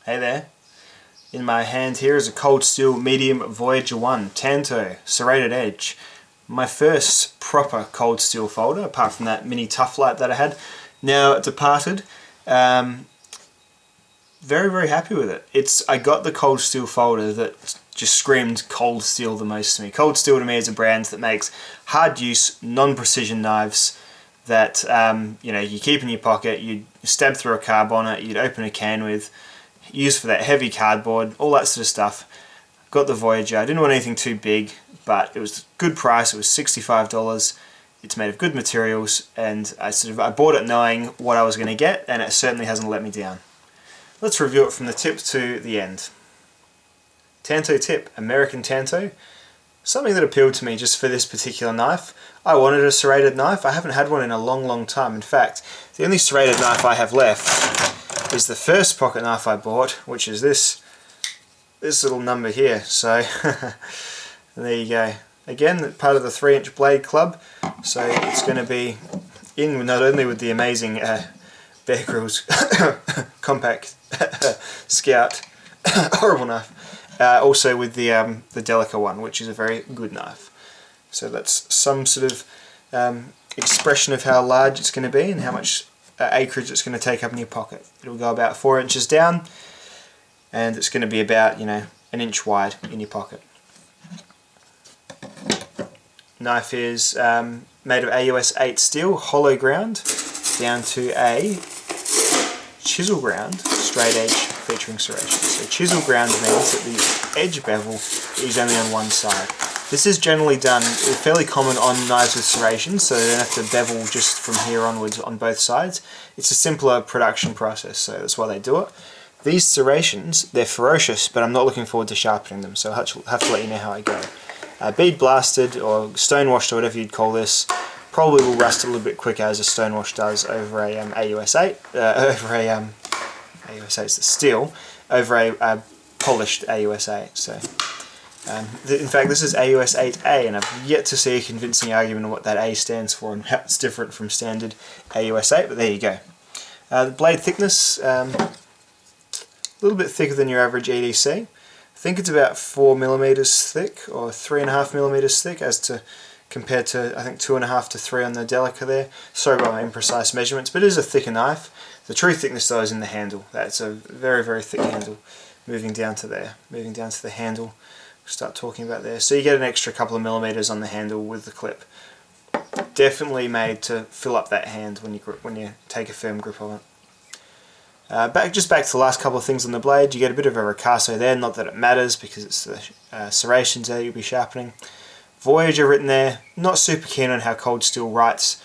Hey there. In my hand here is a Cold Steel Medium Voyager 1 Tanto Serrated Edge. My first proper Cold Steel folder, apart from that mini Tough Light that I had. Now departed. Very, very happy with it. I got the Cold Steel folder that just screamed Cold Steel the most to me. Cold Steel to me is a brand that makes hard use, non-precision knives that you keep in your pocket, you'd stab through a carb on it, you'd open a can with, used for that heavy cardboard, all that sort of stuff. Got the Voyager. I didn't want anything too big, but it was a good price. It was $65. It's made of good materials, and I bought it knowing what I was going to get, and it certainly hasn't let me down. Let's review it from the tip to the end. Tanto tip, American Tanto. Something that appealed to me just for this particular knife. I wanted a serrated knife. I haven't had one in a long, long time. In fact, the only serrated knife I have left is the first pocket knife I bought, which is this little number here. So there you go. Again, part of the 3-inch blade club. So it's going to be in not only with the amazing Bear Grylls compact Scout, horrible knife, also with the Delica one, which is a very good knife. So that's some sort of expression of how large it's going to be and how much acreage it's going to take up in your pocket. It'll go about 4 inches down, and it's going to be about an inch wide in your pocket. Knife is made of AUS 8 steel, hollow ground, down to a chisel ground, straight edge featuring serration. So chisel ground means that the edge bevel is only on one side. This is generally done, fairly common on knives with serration, so they don't have to bevel just from here onwards on both sides. It's a simpler production process, so that's why they do it. These serrations, they're ferocious, but I'm not looking forward to sharpening them, so I'll have to let you know how I go. Bead blasted or stonewashed or whatever you'd call this probably will rust a little bit quicker as a stonewash does over a AUS 8, AUS 8's the steel, over a polished AUS 8. So, in fact, this is AUS 8A, and I've yet to see a convincing argument on what that A stands for and how it's different from standard AUS 8, but there you go. The blade thickness, a little bit thicker than your average EDC. I think it's about 4mm thick, or 3.5mm thick, compared to, I think, 2.5 to 3 on the Delica there. Sorry about my imprecise measurements, but it is a thicker knife. The true thickness, though, is in the handle. That's a very, very thick handle. Moving down to there, moving down to the handle, we'll start talking about there. So you get an extra couple of millimeters on the handle with the clip. Definitely made to fill up that hand when you take a firm grip on it. Back to the last couple of things on the blade. You get a bit of a ricasso there, not that it matters because it's the serrations there you'll be sharpening. Voyager written there. Not super keen on how Cold Steel writes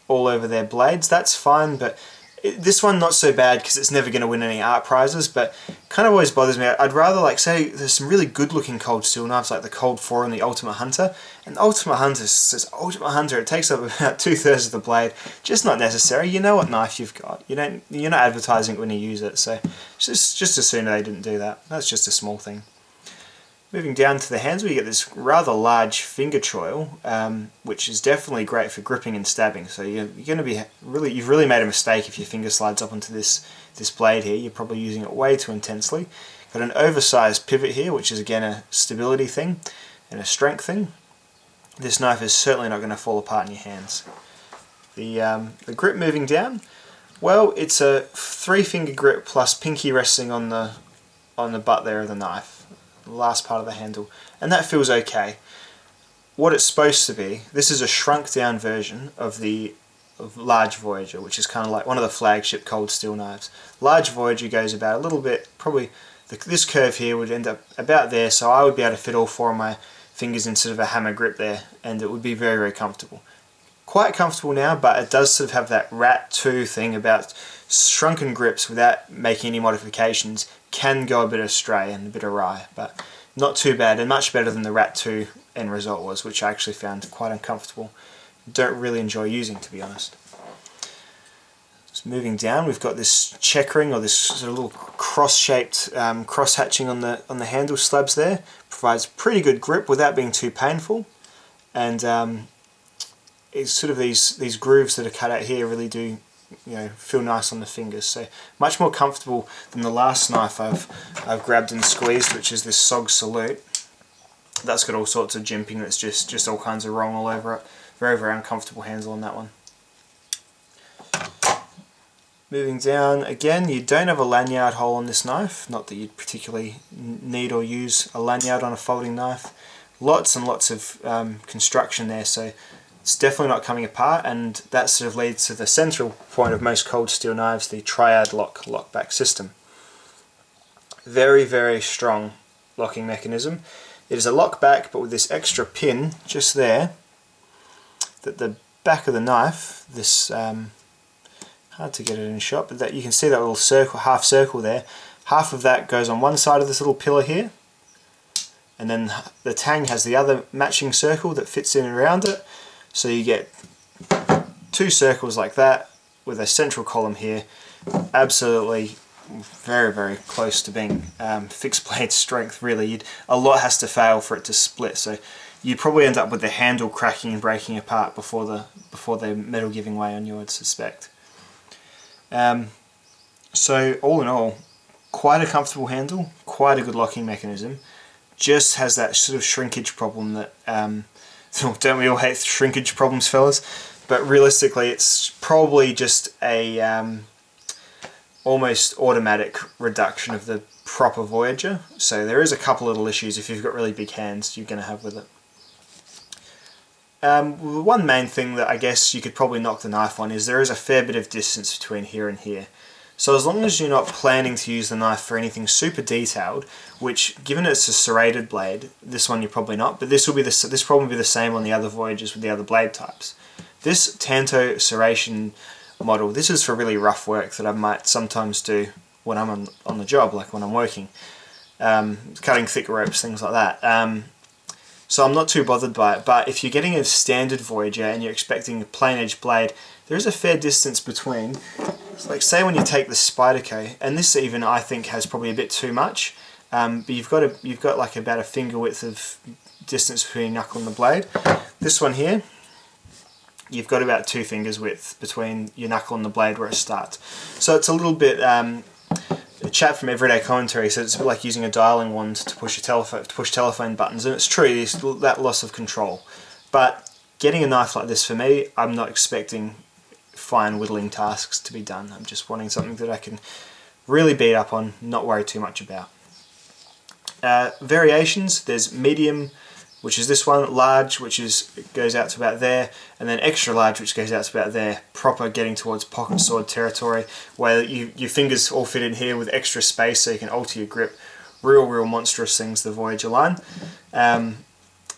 all over their blades. That's fine, but this one not so bad because it's never going to win any art prizes, but kind of always bothers me. I'd rather, say there's some really good looking Cold Steel knives like the Cold 4 and the Ultimate Hunter, and the Ultimate Hunter says Ultimate Hunter, it takes up about 2/3 of the blade. Just not necessary. You know what knife you've got. You're not advertising it when you use it, so just as soon as they didn't do that. That's just a small thing. Moving down to the hands, we get this rather large finger choil, which is definitely great for gripping and stabbing. So you've really made a mistake if your finger slides up onto this blade here. You're probably using it way too intensely. Got an oversized pivot here, which is again a stability thing and a strength thing. This knife is certainly not going to fall apart in your hands. The grip moving down, well, it's a 3-finger grip plus pinky resting on the butt there of the knife. The last part of the handle, and that feels okay. What it's supposed to be, this is a shrunk down version of the large Voyager, which is kind of like one of the flagship Cold Steel knives. Large Voyager goes about a little bit, probably this curve here would end up about there, so I would be able to fit all 4 of my fingers in sort of a hammer grip there, and it would be very, very comfortable. Quite comfortable now, but it does sort of have that Rat 2 thing about shrunken grips without making any modifications can go a bit astray and a bit awry, but not too bad, and much better than the Rat 2 end result was, which I actually found quite uncomfortable. Don't really enjoy using, to be honest. Just moving down, we've got this checkering, or this sort of little cross-shaped cross-hatching on the handle slabs there. Provides pretty good grip without being too painful, and it's sort of these grooves that are cut out here really do feel nice on the fingers. So much more comfortable than the last knife I've grabbed and squeezed, which is this SOG Salute. That's got all sorts of jimping that's just all kinds of wrong all over it. Very, very uncomfortable handle on that one. Moving down, again, you don't have a lanyard hole on this knife. Not that you'd particularly need or use a lanyard on a folding knife. Lots and lots of construction there, so it's definitely not coming apart, and that sort of leads to the central point of most cold steel knives, the triad lockback system. Very, very strong locking mechanism. It is a lockback, but with this extra pin just there, that the back of the knife, this hard to get it in shot, but that you can see that little circle, half circle there. Half of that goes on one side of this little pillar here, and then the tang has the other matching circle that fits in around it. So you get two circles like that with a central column here. Absolutely very, very close to being fixed blade strength, really. A lot has to fail for it to split, so you'd probably end up with the handle cracking and breaking apart before the metal giving way on you, I'd suspect. So all in all, quite a comfortable handle, quite a good locking mechanism. Just has that sort of shrinkage problem that, don't we all hate shrinkage problems, fellas? But realistically, it's probably just a almost automatic reduction of the proper Voyager. So there is a couple little issues if you've got really big hands you're going to have with it. One main thing that I guess you could probably knock the knife on is there is a fair bit of distance between here and here. So as long as you're not planning to use the knife for anything super detailed, which given it's a serrated blade, this one you're probably not, but this will probably be the same on the other Voyagers with the other blade types. This Tanto serration model, this is for really rough work that I might sometimes do when I'm on the job, like when I'm working, cutting thick ropes, things like that. So I'm not too bothered by it, but if you're getting a standard Voyager and you're expecting a plain edge blade, there is a fair distance between. It's like, say when you take the Spyderco, and this even I think has probably a bit too much, but you've got like about a finger width of distance between your knuckle and the blade. This one here, you've got about 2 fingers width between your knuckle and the blade where it starts. So it's a little bit. A chap from Everyday Commentary said it's a bit like using a dialing wand to push telephone buttons, and it's true, there's that loss of control. But getting a knife like this, for me, I'm not expecting fine whittling tasks to be done. I'm just wanting something that I can really beat up on, not worry too much about. Variations, there's medium, which is this one, large, which goes out to about there, and then extra large, which goes out to about there, proper getting towards pocket sword territory, where your fingers all fit in here with extra space so you can alter your grip. Real monstrous things, the Voyager line. And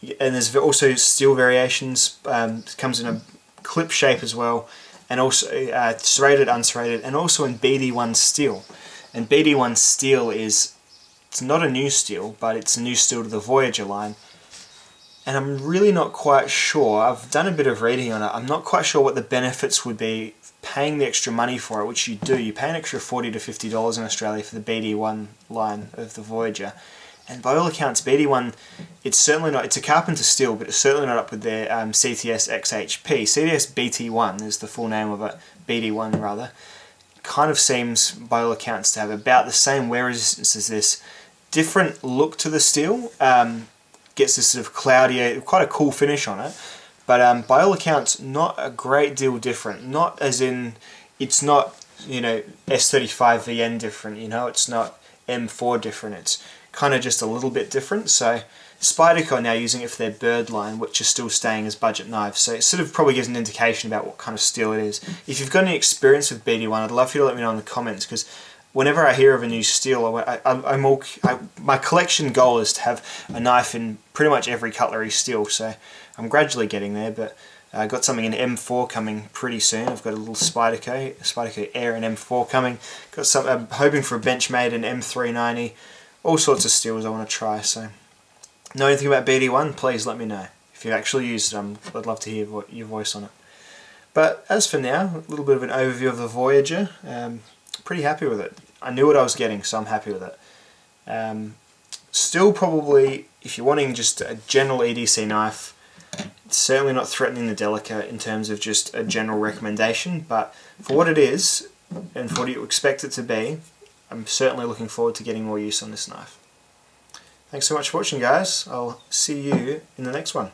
there's also steel variations, it comes in a clip shape as well, and also serrated, unserrated, and also in BD1 steel. And BD1 steel it's not a new steel, but it's a new steel to the Voyager line. And I'm really not quite sure, I've done a bit of reading on it, I'm not quite sure what the benefits would be paying the extra money for it, which you do. You pay an extra $40 to $50 in Australia for the BD1 line of the Voyager. And by all accounts, BD1, it's certainly not, it's a Carpenter steel, but it's certainly not up with their CTS XHP. CTS BT1 is the full name of it, BD1 rather. Kind of seems, by all accounts, to have about the same wear resistance as this. Different look to the steel. Gets this sort of cloudy, quite a cool finish on it, but by all accounts not a great deal different. Not as in, it's not, S35 VN different, it's not M4 different, it's kind of just a little bit different. So Spyderco are now using it for their Bird line, which is still staying as budget knives, so it sort of probably gives an indication about what kind of steel it is. If you've got any experience with BD1, I'd love for you to let me know in the comments, because whenever I hear of a new steel, my collection goal is to have a knife in pretty much every cutlery steel, so I'm gradually getting there, but I've got something in M4 coming pretty soon. I've got a little Spyderco Air in M4 coming. I'm hoping for a Benchmade in M390, all sorts of steels I want to try, so know anything about BD1, please let me know. If you've actually used it, I'd love to hear your voice on it. But as for now, a little bit of an overview of the Voyager. Pretty happy with it. I knew what I was getting, so I'm happy with it. Still probably, if you're wanting just a general EDC knife, It's certainly not threatening the Delica in terms of just a general recommendation, but for what it is, and for what you expect it to be, I'm certainly looking forward to getting more use on this knife. Thanks so much for watching, guys. I'll see you in the next one.